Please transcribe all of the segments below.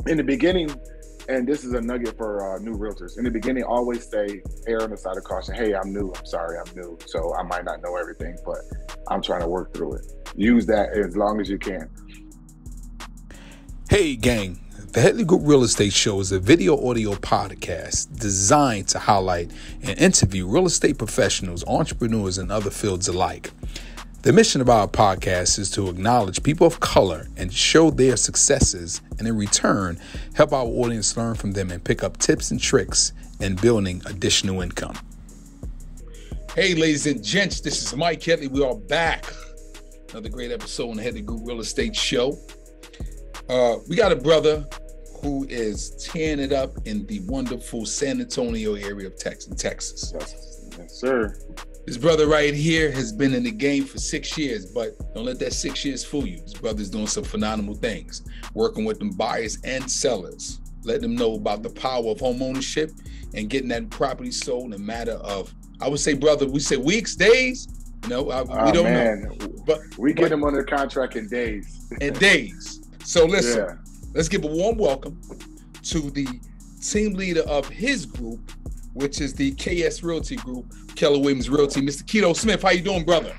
in the beginning, and this is a nugget for new realtors. In the beginning, always say, err on the side of caution. Hey, I'm new. I'm sorry, I'm new. So I might not know everything, but I'm trying to work through it. Use that as long as you can. Hey, gang. The Headley Group Real Estate Show is a video audio podcast designed to highlight and interview real estate professionals, entrepreneurs, and other fields alike. The mission of our podcast is to acknowledge people of color and show their successes, and in return, help our audience learn from them and pick up tips and tricks in building additional income. Hey, ladies and gents, this is Mike Headley. We are back. Another great episode on the Headley Group Real Estate Show. We got a brother who is tearing it up in the wonderful San Antonio area of Texas. Yes, sir. This brother right here has been in the game for 6 years, but don't let that 6 years fool you. This brother's doing some phenomenal things, working with them buyers and sellers, letting them know about the power of home ownership and getting that property sold in a matter of, I would say, brother, we say weeks, days. We don't know. But we get them under contract in days. In days. So listen, Let's give a warm welcome to the team leader of his group, which is the KS Realty Group, Keller Williams Realty, Mr. Kito Smith. How you doing, brother?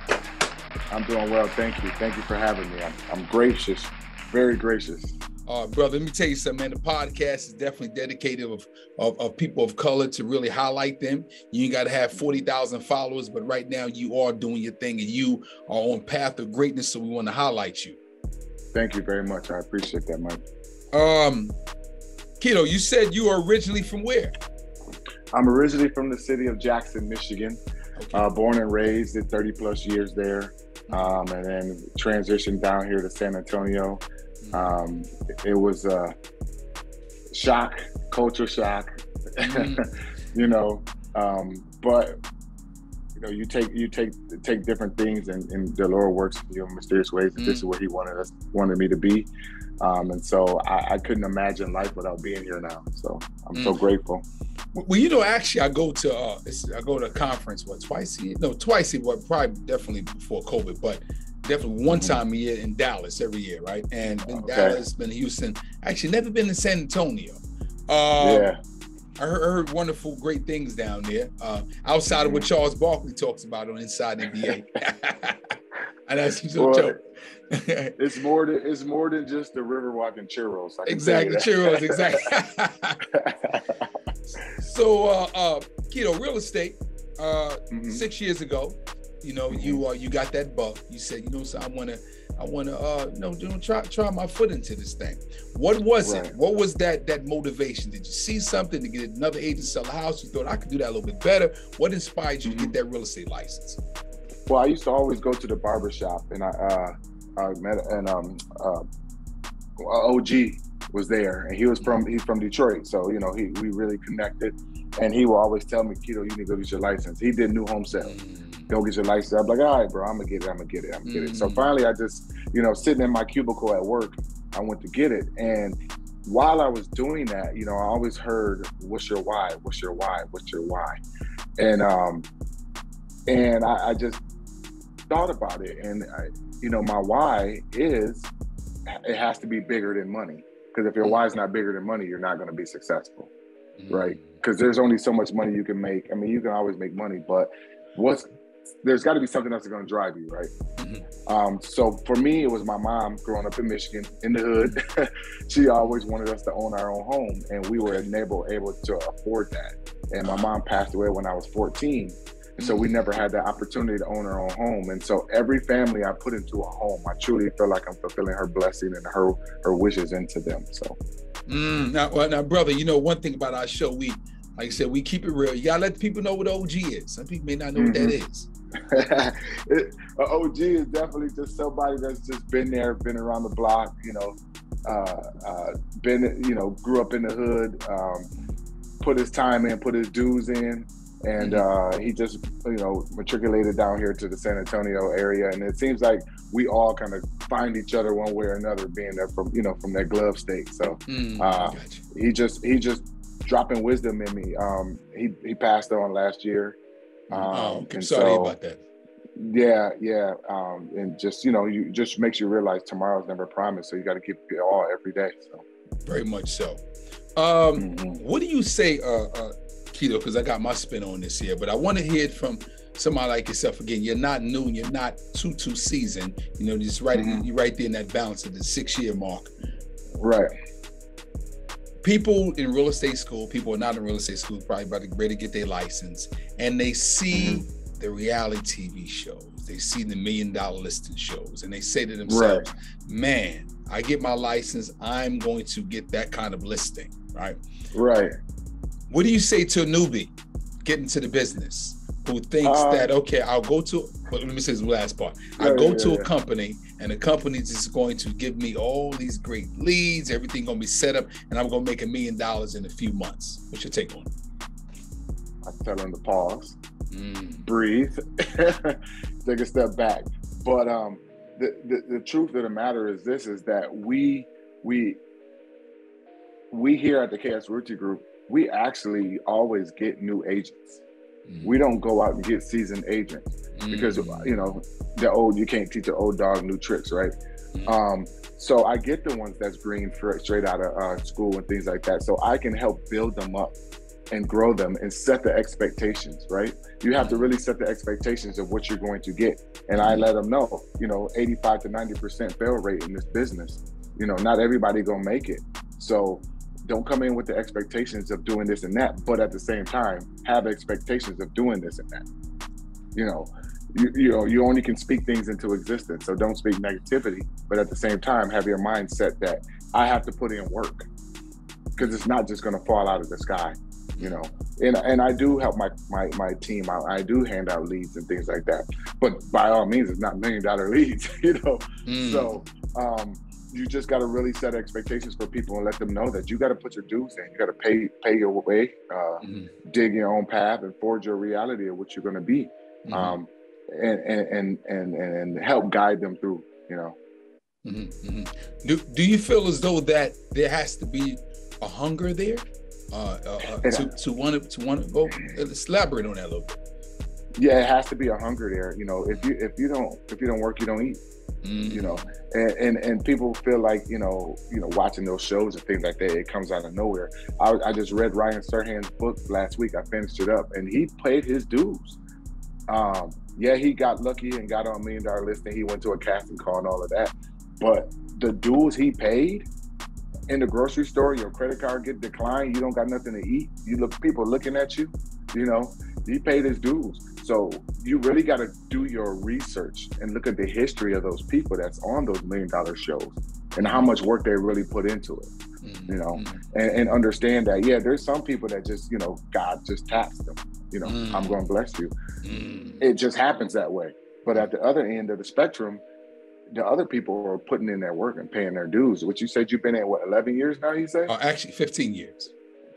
I'm doing well, thank you. Thank you for having me. I'm gracious, very gracious. Brother, let me tell you something, man. The podcast is definitely dedicated of people of color to really highlight them. You ain't got to have 40,000 followers, but right now you are doing your thing and you are on path of greatness, so we want to highlight you. Thank you very much. I appreciate that, Mike. Kito, you said you are originally from where? I'm originally from the city of Jackson, Michigan. Okay. Born and raised, did 30 plus years there, and then transitioned down here to San Antonio. It was a shock, culture shock, but you take different things and the Lord works in mysterious ways. This is where He wanted me to be. And so I couldn't imagine life without being here now. So I'm so grateful. Well, actually, I go to a conference twice a year, probably definitely before COVID, but definitely one time a year in Dallas every year, right? And then Dallas, been Houston. Actually, never been to San Antonio. I heard wonderful, great things down there. Outside of what Charles Barkley talks about on Inside NBA. And that's a joke. It's more than just the Riverwalk and churros. Exactly, churros, exactly. So, Kito, real estate. 6 years ago, you got that bug. You said, so I want to try my foot into this thing. What was it? What was that motivation? Did you see something to get another agent to sell a house? You thought I could do that a little bit better. What inspired you to get that real estate license? Well, I used to always go to the barber shop, and I met OG was there, and he's from Detroit, so we really connected, and he will always tell me, Kito, you need to go get your license. He did new home sales. Go get your license. I'm like, all right, bro, I'm gonna get it. So finally, I just, sitting in my cubicle at work, I went to get it, and while I was doing that, I always heard, what's your why? What's your why? What's your why? And I just thought about it, and my why is, it has to be bigger than money, because if your why is not bigger than money, you're not going to be successful, right? Because there's only so much money you can make. I mean, you can always make money, but there's got to be something else that's going to drive you, right? So for me, it was my mom growing up in Michigan in the hood. She always wanted us to own our own home, and we were able to afford that. And my mom passed away when I was 14. So we never had the opportunity to own our own home. And so every family I put into a home, I truly feel like I'm fulfilling her blessing and her wishes into them. So now, brother, one thing about our show, like I said, we keep it real. You gotta let the people know what OG is. Some people may not know what that is. OG is definitely just somebody that's just been there, been around the block, grew up in the hood, put his time in, put his dues in. And he just, matriculated down here to the San Antonio area. And it seems like we all kind of find each other one way or another, being there from that glove state. So he just dropping wisdom in me. He passed on last year. I'm sorry about that. Yeah. And just, you just makes you realize tomorrow's never promised. So you got to keep it all every day. So. Very much so. What do you say, Kito? Because I got my spin on this here, but I want to hear it from somebody like yourself. Again, you're not new, and you're not too seasoned. You know, just right, you're right there in that balance of the 6-year mark. Right. People in real estate school, people are not in real estate school, probably about to ready to get their license, and they see the reality TV shows. They see the $1 million listing shows, and they say to themselves, man, I get my license, I'm going to get that kind of listing, right? Right. What do you say to a newbie getting to the business who thinks that, okay, I'll go to, well, let me say this last part. I go to a company, and the company is just going to give me all these great leads, everything going to be set up, and I'm going to make $1 million in a few months. What's your take on it? I tell them to pause, breathe, take a step back. But the truth of the matter is this, is that we here at the KS Realty Group, we actually always get new agents. We don't go out and get seasoned agents because, you know, you can't teach an old dog new tricks, right? So I get the ones that's green straight out of school and things like that. So I can help build them up and grow them and set the expectations, right? You have to really set the expectations of what you're going to get. And I let them know, you know, 85 to 90% fail rate in this business. You know, not everybody gonna make it. So don't come in with the expectations of doing this and that, but at the same time, have expectations of doing this and that. You know, you only can speak things into existence. So don't speak negativity, but at the same time, have your mindset that I have to put in work, because it's not just gonna fall out of the sky. You know, and I do help my team out. I do hand out leads and things like that. But by all means, it's not $1 million leads, you know. So you just got to really set expectations for people and let them know that you got to put your dues in. You got to pay your way, dig your own path, and forge your reality of what you're going to be, and help guide them through. You know. Do you feel as though that there has to be a hunger there? To want to go, let's elaborate on that a little bit. Yeah, it has to be a hunger there. You know, if you don't work, you don't eat. You know, and people feel like you know watching those shows and things like that, it comes out of nowhere. I just read Ryan Serhan's book last week. I finished it up, and he paid his dues. Yeah, he got lucky and got on $1 million list, and he went to a casting call and all of that. But the dues he paid. In the grocery store, your credit card get declined, you don't got nothing to eat, people looking at you, you know, he paid his dues. So you really got to do your research and look at the history of those people that's on those $1 million shows and how much work they really put into it, you know, and understand that, yeah, there's some people that just, you know, God just taps them, you know, I'm going to bless you. It just happens that way. But at the other end of the spectrum, the other people are putting in their work and paying their dues, which you said you've been in, what, 11 years now, you say? Actually, 15 years.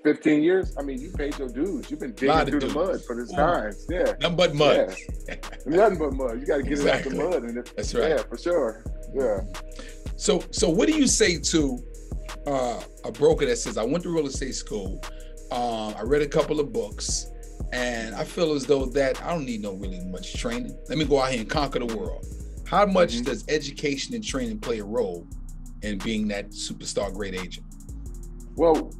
15 years? I mean, you paid your dues. You've been digging through the mud for this time. Yeah. Nothing but mud. Yeah. Nothing but mud. You got to get it out the mud. And that's right. Yeah, for sure. Yeah. So what do you say to a broker that says, I went to real estate school, I read a couple of books, and I feel as though that I don't need no really much training. Let me go out here and conquer the world. How much does education and training play a role in being that superstar great agent? Well,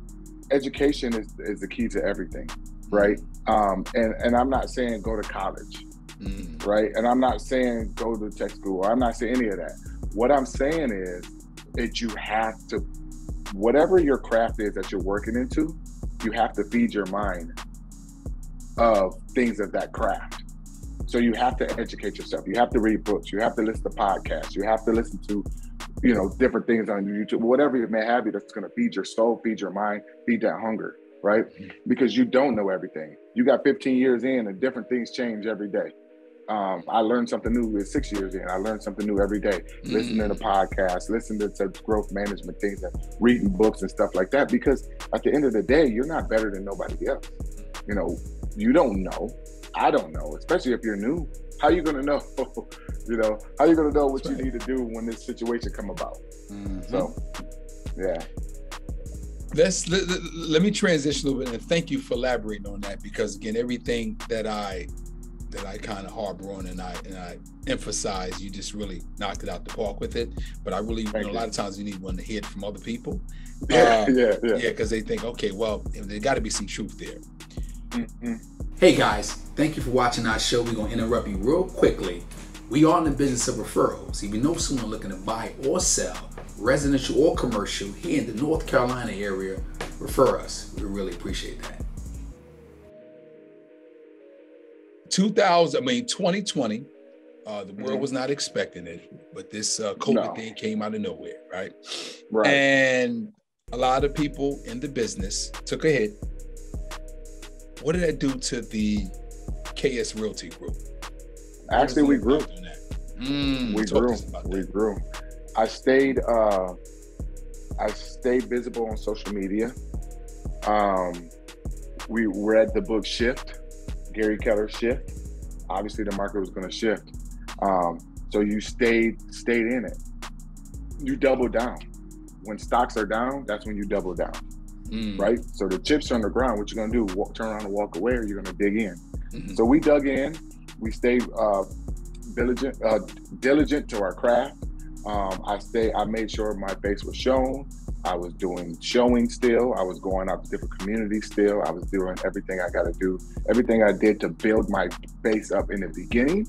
education is the key to everything, right? And I'm not saying go to college, right? And I'm not saying go to tech school. I'm not saying any of that. What I'm saying is that you have to, whatever your craft is that you're working into, you have to feed your mind of things of that craft. So you have to educate yourself. You have to read books. You have to listen to podcasts. You have to listen to, you know, different things on YouTube, whatever it may have you that's going to feed your soul, feed your mind, feed that hunger, right? Because you don't know everything. You got 15 years in and different things change every day. I learned something new with 6 years in. I learned something new every day. Listening to podcasts, listening to growth management things, and reading books and stuff like that. Because at the end of the day, you're not better than nobody else. You know, you don't know. I don't know, especially if you're new. How you gonna know? You know, how you gonna know what you need to do when this situation come about? So, yeah. Let me transition a little bit, and thank you for elaborating on that, because again, everything that I that I kind of harbor on, and I emphasize. You just really knocked it out the park with it. But I really, a lot of times you need one to hear it from other people. Yeah, because they think, okay, well, there got to be some truth there. Mm-hmm. Hey guys, thank you for watching our show. We're gonna interrupt you real quickly. We are in the business of referrals. If you know someone looking to buy or sell, residential or commercial, here in the North Carolina area, refer us. We really appreciate that. 2020, the world was not expecting it, but this COVID thing came out of nowhere, right? Right. And a lot of people in the business took a hit. What did that do to the KS Realty group? Actually, we grew. We grew. I stayed visible on social media. We read the book Shift, Gary Keller's Shift. Obviously, the market was going to shift. So you stayed in it. You double down. When stocks are down, that's when you double down, right? So the chips are on the ground. What you're going to do? Turn around and walk away, or you're going to dig in. Mm-hmm. So we dug in. We stayed diligent to our craft. I made sure my face was shown. I was doing showing still. I was going out to different communities still. I was doing everything I got to do. Everything I did to build my base up in the beginning,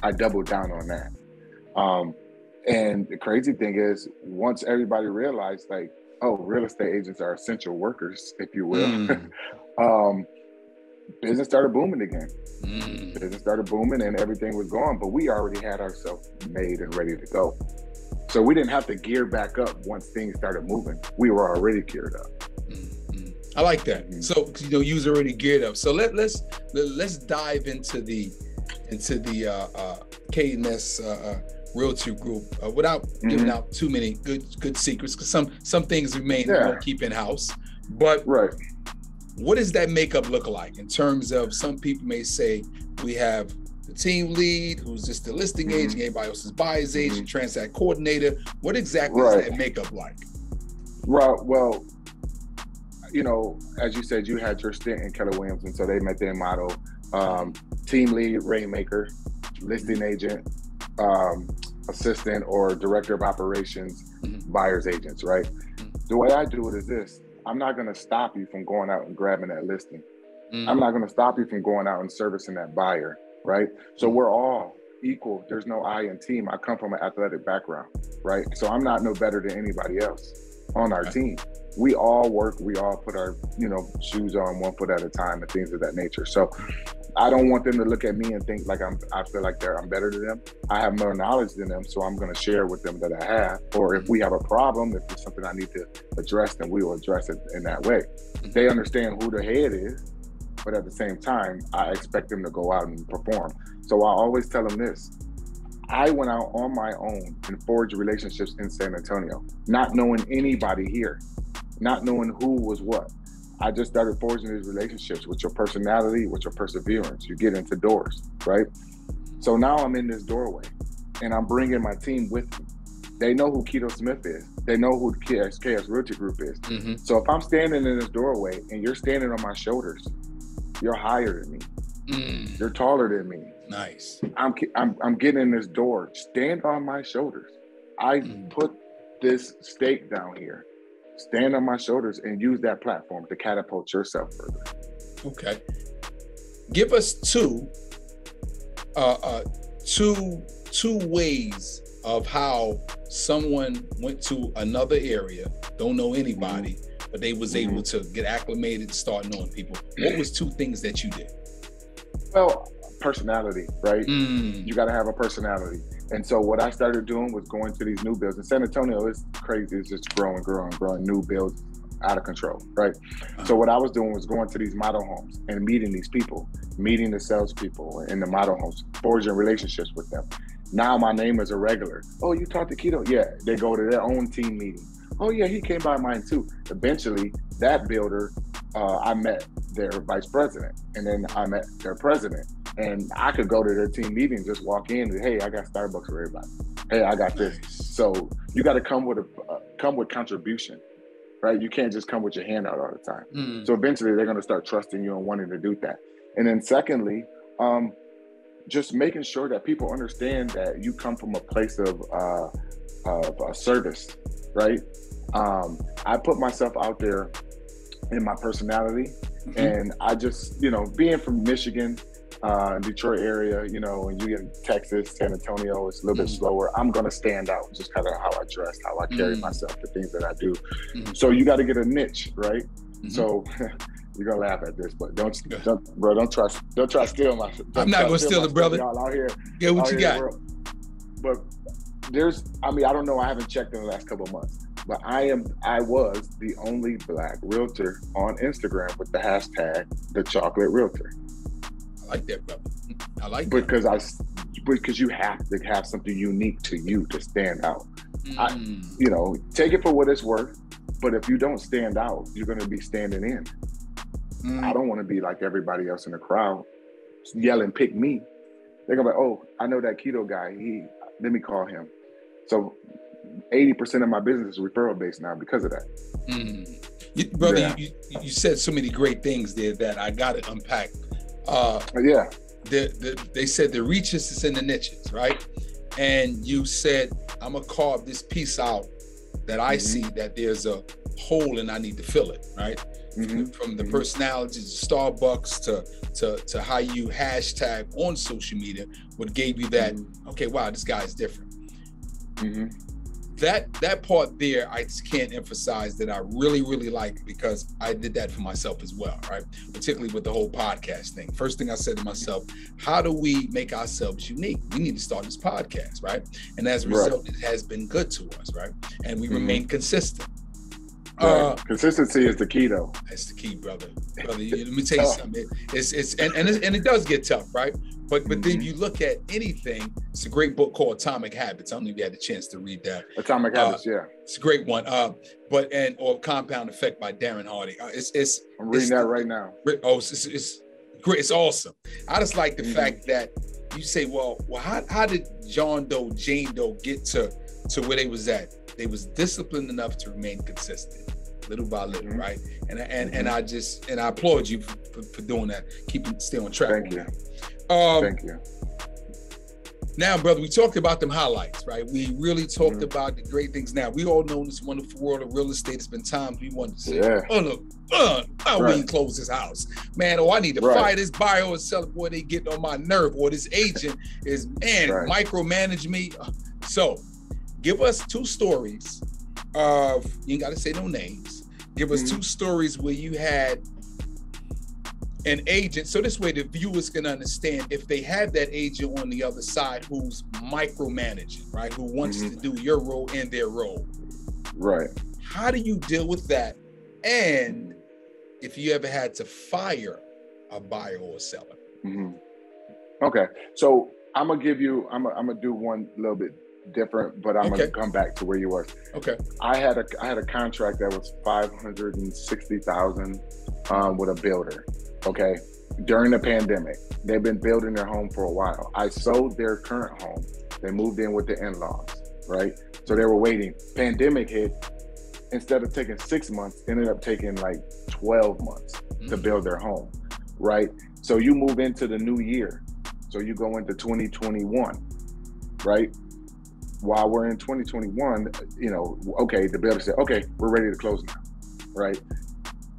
I doubled down on that. And the crazy thing is, once everybody realized, like, oh, real estate agents are essential workers, if you will, business started booming again. Business started booming and everything was going, but we already had ourselves made and ready to go. So we didn't have to gear back up once things started moving. We were already geared up. I like that. So you was already geared up. So let's dive into the Kness Realty Group without giving out too many good secrets, because some things we won't keep in house. But what does that makeup look like in terms of, some people may say we have the team lead, who's just the listing agent, everybody else is buyer's agent, transact coordinator. What exactly is that makeup like? Well, as you said, you had your stint in Keller Williams, and so they met their motto: team lead, rainmaker, listing agent, assistant or director of operations, buyer's agents, right? The way I do it is this: I'm not going to stop you from going out and grabbing that listing. I'm not going to stop you from going out and servicing that buyer, right? So we're all equal. There's no I in team. I come from an athletic background, right? So I'm not no better than anybody else on our team. We all work. We all put our, shoes on one foot at a time and things of that nature. So I don't want them to look at me and think like I feel like I'm better than them. I have more knowledge than them, so I'm going to share with them that I have. Or if we have a problem, if there's something I need to address, then we will address it in that way. They understand who the head is, but at the same time, I expect them to go out and perform. So I always tell them this: I went out on my own and forged relationships in San Antonio, not knowing anybody here, not knowing who was what. I just started forging these relationships with your personality, with your perseverance. You get into doors, right? So now I'm in this doorway and I'm bringing my team with me. They know who Kito Smith is. They know who the KS Realty Group is. So if I'm standing in this doorway and you're standing on my shoulders, you're higher than me. You're taller than me. Nice. I'm getting in this door. Stand on my shoulders. I put this stake down here. Stand on my shoulders and use that platform to catapult yourself further. Okay. Give us two ways of how someone went to another area, don't know anybody, but they was able to get acclimated, start knowing people. What was two things that you did? Well, personality, right? You got to have a personality. And so what I started doing was going to these new builds. In San Antonio, it's crazy. It's just growing. New builds out of control, right? So what I was doing was going to these model homes and meeting these people, meeting the salespeople in the model homes, forging relationships with them. Now my name is a regular. Oh, you talked to Kito? Yeah, they go to their own team meeting. Oh yeah, he came by mine too. Eventually, that builder, I met their vice president, and then I met their president. And I could go to their team meeting, just walk in and, hey, I got Starbucks for everybody. Hey, I got this. So you got to come with contribution, right? You can't just come with your hand out all the time. So eventually they're going to start trusting you and wanting to do that. And then secondly, just making sure that people understand that you come from a place of service, right? I put myself out there in my personality, and I just, being from Michigan, Detroit area, and you get in Texas, San Antonio, it's a little bit slower. I'm going to stand out, just kind of how I dress, how I carry myself, the things that I do. So you got to get a niche, right? So you're going to laugh at this, but don't try to steal my. I'm not going to steal it, brother. Y'all out here. Yeah, what you got? But I don't know. I haven't checked in the last couple of months, but I was the only Black realtor on Instagram with the hashtag The Chocolate Realtor. I like that, brother. I like that. Because you have to have something unique to you to stand out. Take it for what it's worth, but if you don't stand out, you're going to be standing in. I don't want to be like everybody else in the crowd yelling, pick me. They're going to be like, oh, I know that Kito guy. Let me call him. So 80% of my business is referral based now because of that. Brother, you said so many great things there that I got to unpack. They said the reaches is in the niches, right? And you said, I'm going to carve this piece out that I see that there's a hole and I need to fill it, right? From the personalities, Starbucks to how you hashtag on social media, what gave you that, okay, wow, this guy's different. That part there, I just can't emphasize that I really, really like, because I did that for myself as well, right? Particularly with the whole podcast thing. First thing I said to myself, how do we make ourselves unique? We need to start this podcast, right? And as a result, it has been good to us, right? And we remain consistent. Consistency is the key, though. That's the key, brother. Let me tell you something. It does get tough, right? But then you look at anything. It's a great book called Atomic Habits. I don't know if you had a chance to read that. Atomic Habits, yeah. It's a great one. Or Compound Effect by Darren Hardy. I'm reading that right now. Oh, it's great. It's awesome. I just like the fact that you say, well, how did John Doe, Jane Doe get to where they was at? They was disciplined enough to remain consistent, little by little, right? And I applaud you for doing that, stay on track. Thank you. Thank you. Now, brother, we talked about them highlights, right? We really talked about the great things. Now, we all know in this wonderful world of real estate, there's been times we wanted to say, we ain't close this house. Man, I need to fire this buyer or seller, boy, they getting on my nerve, or this agent is, micromanage me. So, give us two stories of, you ain't got to say no names. Give us two stories where you had an agent. So this way the viewers can understand if they have that agent on the other side who's micromanaging, right? Who wants to do your role and their role. Right. How do you deal with that? And if you ever had to fire a buyer or a seller? Okay. So I'm going to do one a little bit different, but I'm going to come back to where you were. Okay. I had a contract that was $560,000 with a builder. Okay. During the pandemic, they've been building their home for a while. I sold their current home. They moved in with the in-laws, right? So they were waiting. Pandemic hit. Instead of taking 6 months, ended up taking like 12 months to build their home, right? So you move into the new year. So you go into 2021, right? While we're in 2021, the builder said, okay, we're ready to close now, right?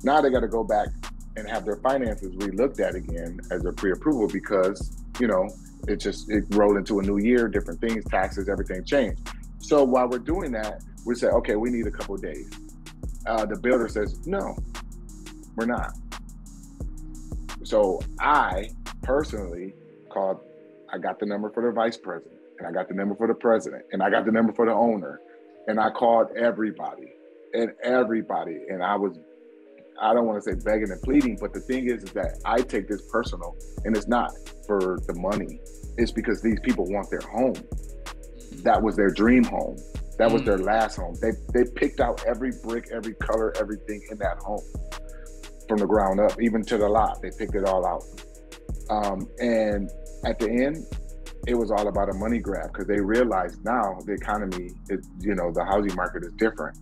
Now they got to go back and have their finances re-looked at again as a pre-approval because, it rolled into a new year, different things, taxes, everything changed. So while we're doing that, we say, okay, we need a couple of days. The builder says, no, we're not. So I personally I got the number for the vice president, and I got the number for the president, and I got the number for the owner, and I called everybody, and I don't want to say begging and pleading, but the thing is that I take this personal, and it's not for the money. It's because these people want their home. That was their dream home. That was their last home. They picked out every brick, every color, everything in that home from the ground up, even to the lot. They picked it all out. And at the end, it was all about a money grab because they realized now the economy is, the housing market is different.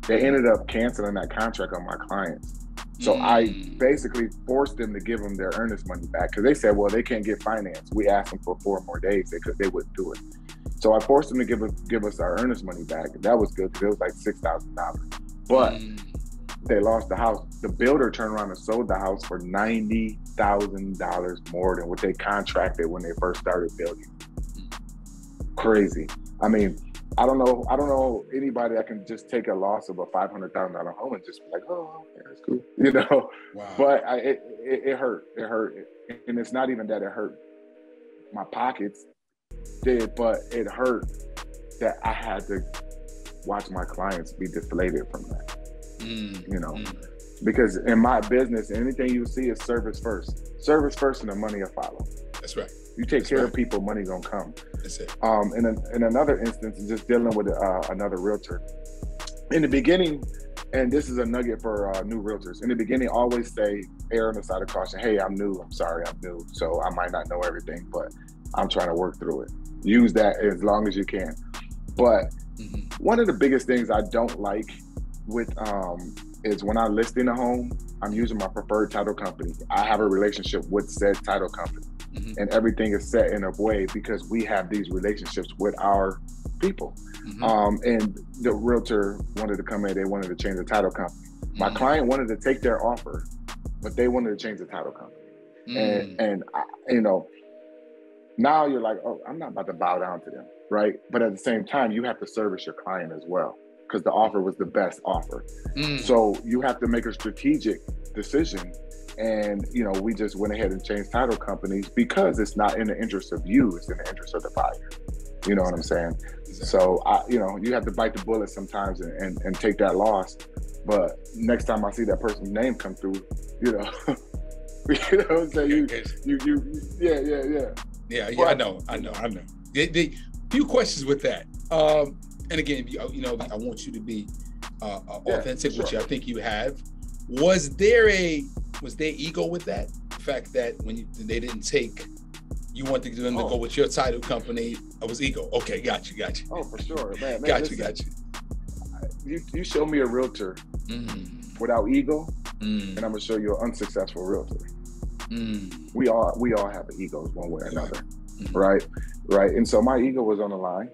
They ended up canceling that contract on my clients So I basically forced them to give them their earnest money back because they said, well, they can't get finance. We asked them for 4 more days because they wouldn't do it. So I forced them to give us our earnest money back. That was good because it was like $6,000. But they lost the house. The builder turned around and sold the house for $90,000 more than what they contracted when they first started building. Crazy. I mean, I don't know anybody that can just take a loss of a $500,000 home and just be like, oh, okay, that's cool, you know. Wow. But it hurt. It hurt, and it's not even that it hurt my pockets, did, but it hurt that I had to watch my clients be deflated from that. You know, because in my business, anything you see is service first, and the money will follow. That's right. You take care of people, money gonna come. That's it. In another instance, just dealing with another realtor. In the beginning, and this is a nugget for new realtors. In the beginning, always say, err on the side of caution. Hey, I'm new. I'm sorry, I'm new. So I might not know everything, but I'm trying to work through it. Use that as long as you can. But one of the biggest things I don't like with is when I'm listing a home, I'm using my preferred title company. I have a relationship with said title company. And everything is set in a way because we have these relationships with our people. And the realtor wanted to come in, they wanted to change the title company. My client wanted to take their offer, but they wanted to change the title company. And I, you know, now you're like, oh, I'm not about to bow down to them, right? But at the same time, you have to service your client as well because the offer was the best offer. So you have to make a strategic decision. And, you know, we just went ahead and changed title companies because it's not in the interest of you, it's in the interest of the buyer. You know what I'm saying? So, you know, you have to bite the bullet sometimes and take that loss. But next time I see that person's name come through, you know, you know what I'm saying? Yeah, I know. The few questions with that. And again, you know, I want you to be authentic, which I think you have. Was there ego with that? The fact that when they didn't take, you wanted them to go with your title company, it was ego. Okay, got you. Oh, for sure, man. Got you. You show me a realtor without ego, and I'm gonna show you an unsuccessful realtor. We all have egos one way or another, right? And so my ego was on the line.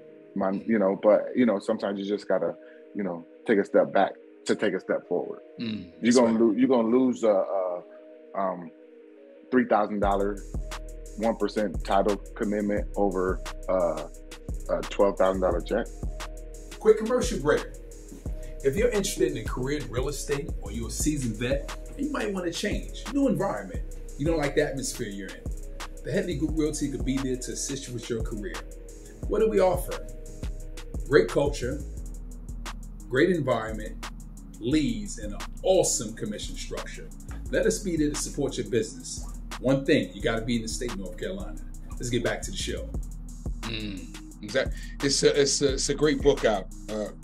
You know, but you know, sometimes you just gotta, you know, take a step back to take a step forward. You're gonna lose $3,000 1% title commitment over a $12,000 check. Quick commercial break. If you're interested in a career in real estate or you're a seasoned vet, you might want to change. New environment. You don't like the atmosphere you're in. The Headley Group Realty could be there to assist you with your career. What do we offer? Great culture, great environment, leads, and an awesome commission structure. Let us be there to support your business. One thing, you got to be in the state of North Carolina. Let's get back to the show. Exactly. It's a great book out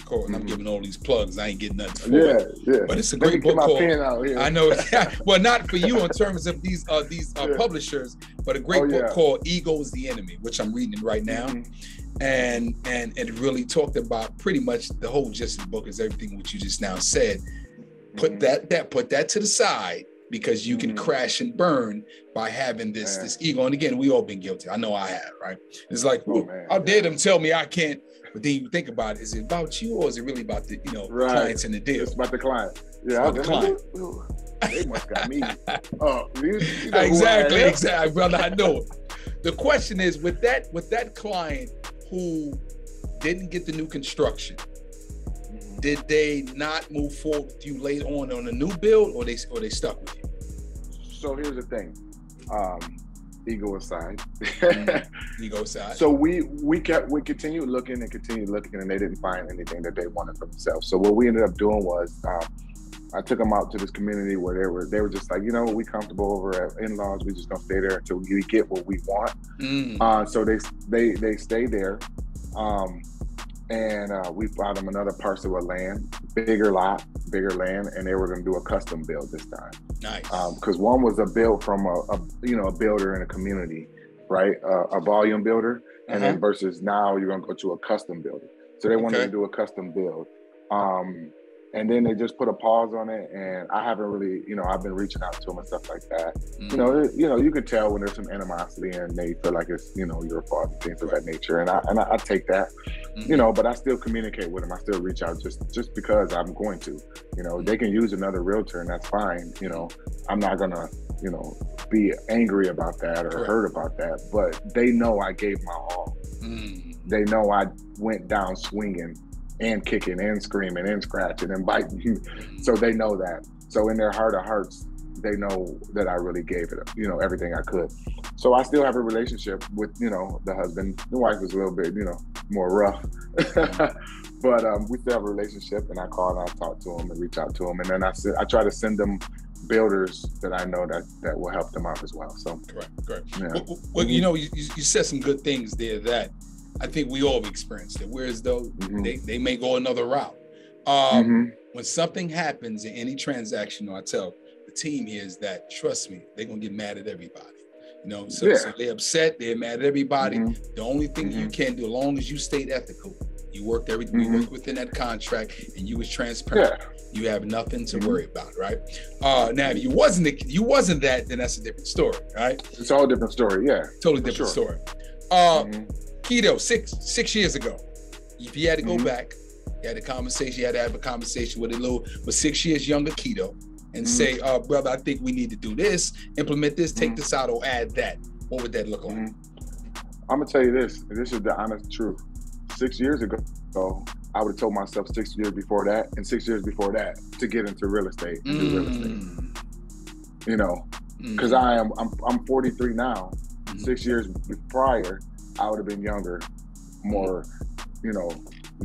called, and I'm giving all these plugs. I ain't getting nothing for it. Yeah. But it's a great book called, I know, well, not for you in terms of these publishers, but a great book called Ego is the Enemy, which I'm reading right now. And it really talked about pretty much the whole gist of the book is everything what you just now said. Put that to the side because you can crash and burn by having this ego. And again, we all been guilty. I know I have, right? It's like, how dare them tell me I can't? But then you think about it, is it about you or is it really about the clients and the deal? It's about the client. Yeah, about the client. They must got me. You know exactly, brother. I know. The question is with that client who didn't get the new construction, did they not move forward with you later on a new build, or they stuck with you? So here's the thing, ego aside. Ego aside. So we continued looking, and they didn't find anything that they wanted for themselves. So what we ended up doing was, I took them out to this community where they were just like, you know, we comfortable over at in-laws. We just gonna stay there until we get what we want. So they stayed there. And we bought them another parcel of land, bigger land, and they were going to do a custom build this time. Nice. Because one was a build from a builder in a community, right? A volume builder, and then versus now you're going to go to a custom builder. So they wanted to do a custom build. And then they just put a pause on it, and I haven't really, I've been reaching out to them and stuff like that. You can tell when there's some animosity and they feel like it's, your fault and things of that nature. And I take that, but I still communicate with them. I still reach out just because I'm going to, they can use another realtor and that's fine. I'm not gonna, be angry about that or hurt about that, but they know I gave my all. They know I went down swinging and kicking and screaming and scratching and biting. So they know that. So in their heart of hearts, they know that I really gave it, everything I could. So I still have a relationship with, the husband. The wife is a little bit, more rough. But we still have a relationship, and I call and I talk to them and reach out to them. And then I try to send them builders that I know that will help them out as well. So correct. Yeah. Well, you said some good things there that I think we all experienced it. Whereas though they may go another route. When something happens in any transaction, I tell the team here is that, trust me, they're gonna get mad at everybody. So they're upset, they're mad at everybody. The only thing you can do, as long as you stayed ethical, you worked you worked within that contract and you was transparent. You have nothing to worry about, right? Now, if you wasn't that, then that's a different story, right? It's all a different story, yeah. Totally different story. Kito, six years ago, if you had to go back, you had to have a conversation with 6 years younger Kito and say, brother, I think we need to do this, implement this, take this out, or add that. What would that look like? I'm gonna tell you this, and this is the honest truth. 6 years ago, I would have told myself 6 years before that and 6 years before that to get into real estate and do real estate. Because I'm 43 now. 6 years prior, I would have been younger, more,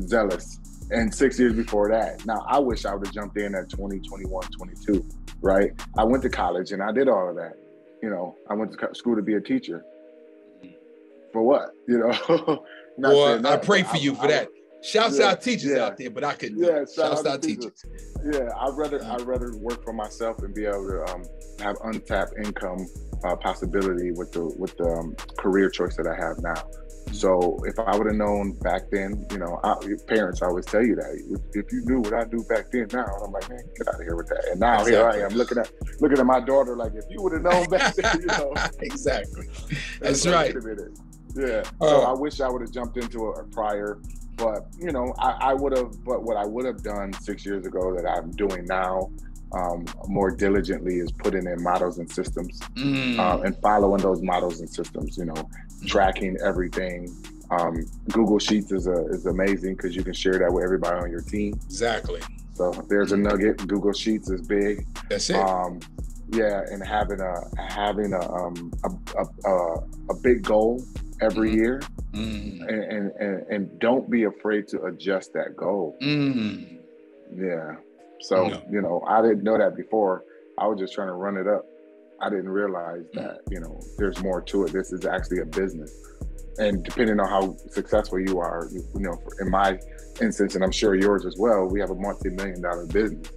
zealous. And 6 years before that. Now, I wish I would have jumped in at 20, 21, 22, right? I went to college and I did all of that. I went to school to be a teacher. For what? Well, I pray for you for that. Shouts out teachers out there, but I couldn't. Shouts out teachers. Yeah, I'd rather work for myself and be able to have untapped income possibility with the career choice that I have now. So if I would have known back then, parents always tell you that. If you knew what I knew back then now, and I'm like, man, get out of here with that. And now here I am looking at my daughter like, if you would have known back then, Exactly. That's right. Yeah. So I wish I would have jumped into a prior, but I would have. But what I would have done 6 years ago that I'm doing now, more diligently, is putting in models and systems, and following those models and systems. Tracking everything. Google Sheets is amazing because you can share that with everybody on your team. Exactly. So there's a nugget. Google Sheets is big. That's it. And having a big goal every year, and don't be afraid to adjust that goal. Yeah. So I didn't know that before. I was just trying to run it up. I didn't realize that there's more to it. This is actually a business, and depending on how successful you are, in my instance, and I'm sure yours as well, we have a multi-million-dollar business.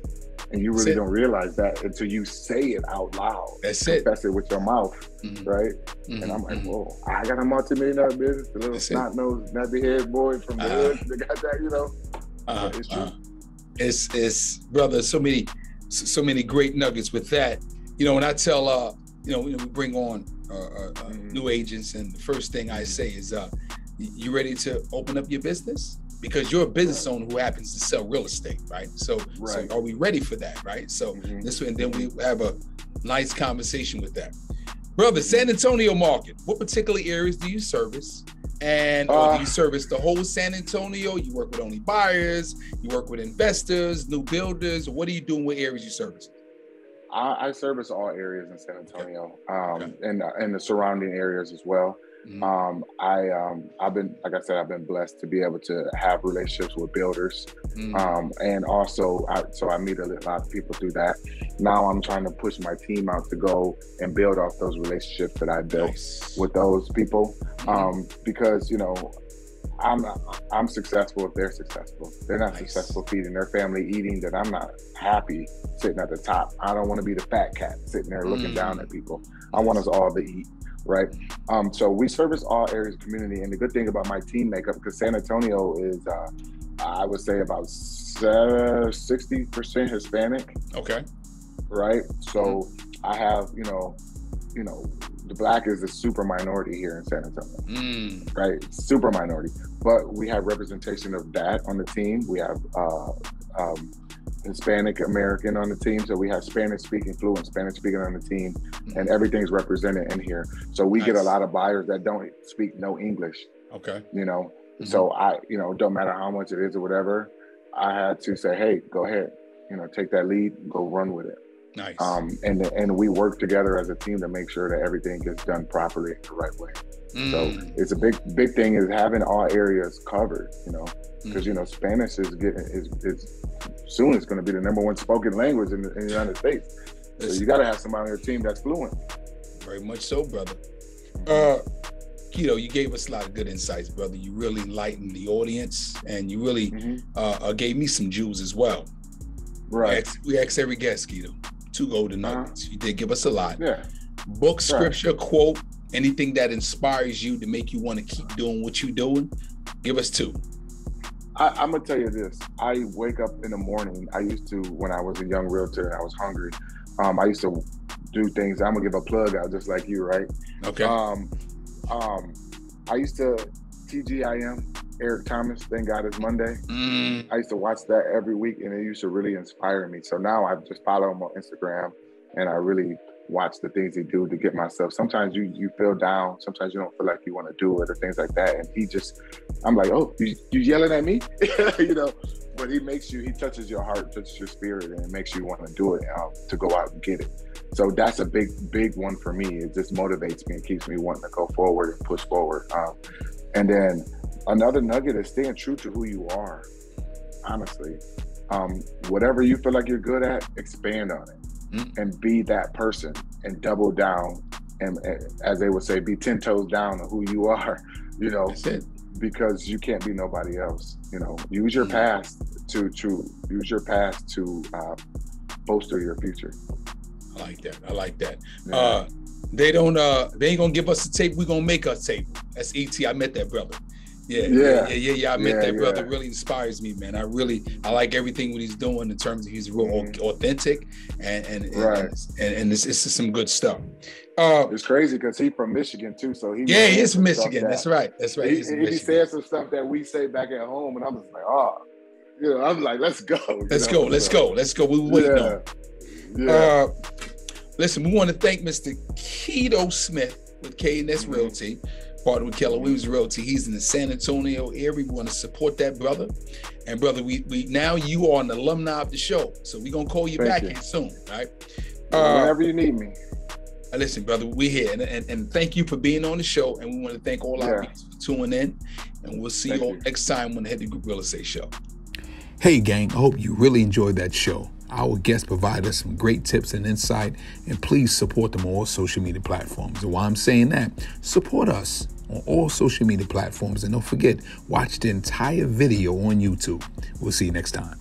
And you really don't realize that until you say it out loud. Confess it with your mouth, right? And I'm like, whoa, I got a multi-million-dollar business. The little snot-nosed, nappy-head boy from the hood that got that, It's true. It's brother, so many great nuggets with that. When I tell, we bring on new agents, and the first thing I say is, you ready to open up your business? Because you're a business owner who happens to sell real estate, right? So are we ready for that, right? So and then we have a nice conversation with that. Brother, San Antonio market, what particular areas do you service? And or do you service the whole San Antonio? You work with only buyers, you work with investors, new builders. What are you doing? What areas you service? I service all areas in San Antonio, and the surrounding areas as well. I've been, like I said, I've been blessed to be able to have relationships with builders, and also I meet a lot of people through that. Now I'm trying to push my team out to go and build off those relationships that I built with those people, because I'm successful if they're successful. They're not successful feeding their family, eating, that I'm not happy sitting at the top. I don't want to be the fat cat sitting there looking down at people. I want us all to eat. Right. So we service all areas of community. And the good thing about my team makeup, because San Antonio is I would say about 60% Hispanic. Okay. Right. So I have, the black is a super minority here in San Antonio, right? Super minority, but we have representation of that on the team. We have Hispanic American on the team, so we have fluent Spanish speaking on the team, and everything's represented in here. So we get a lot of buyers that don't speak no English. Okay. So I, don't matter how much it is or whatever, I had to say, hey, go ahead, take that lead, go run with it. Nice. And we work together as a team to make sure that everything gets done properly in the right way. So it's a big thing is having all areas covered, because Spanish is soon it's going to be the number one spoken language in the United States. So you got to have somebody on your team that's fluent. Very much so, brother. Kito, you gave us a lot of good insights, brother. You really enlightened the audience, and you really gave me some jewels as well. Right. We asked every guest, Kito, 2 golden nuggets. You did give us a lot. Yeah. Book, scripture, quote, anything that inspires you to make you want to keep doing what you're doing. Give us 2. I'm going to tell you this. I wake up in the morning. I used to, when I was a young realtor and I was hungry, I used to do things. I'm going to give a plug out just like you, right? Okay. I used to TGIM, Eric Thomas, Thank God It's Monday. I used to watch that every week, and it used to really inspire me. So now I just follow him on Instagram, and I really watch the things he do to get myself. Sometimes you feel down. Sometimes you don't feel like you want to do it or things like that. And I'm like, oh, you yelling at me? But he touches your heart, touches your spirit, and it makes you want to do it, to go out and get it. So that's a big one for me. It just motivates me and keeps me wanting to go forward and push forward. And then another nugget is staying true to who you are, honestly. Whatever you feel like you're good at, expand on it and be that person and double down. And as they would say, be 10 toes down on who you are, That's it. Because you can't be nobody else. Use your past to bolster your future. I like that. Yeah. They ain't gonna give us a tape. We're gonna make us tape. That's ET. I met that brother. Yeah. I met that brother. Really inspires me, man. I like everything what he's doing in terms of he's real authentic and it's just some good stuff. It's crazy because he's from Michigan too, so he's from Michigan. That's right. He said some stuff that we say back at home, and I'm just like, I'm like, let's go. Let's go. We were waiting on. Yeah. Listen, we want to thank Mr. Kito Smith with Kness Realty, partner with Keller Williams Realty. He's in the San Antonio area. We want to support that brother. And brother, we now you are an alumni of the show, so we're gonna call you back in soon, right? Whenever you need me. Listen, brother, we're here, and thank you for being on the show. And we want to thank all our viewers for tuning in. And we'll see you all next time on the Headley Group Real Estate Show. Hey, gang! I hope you really enjoyed that show. Our guests provide us some great tips and insight, and please support them on all social media platforms. And while I'm saying that, support us on all social media platforms, and don't forget, watch the entire video on YouTube. We'll see you next time.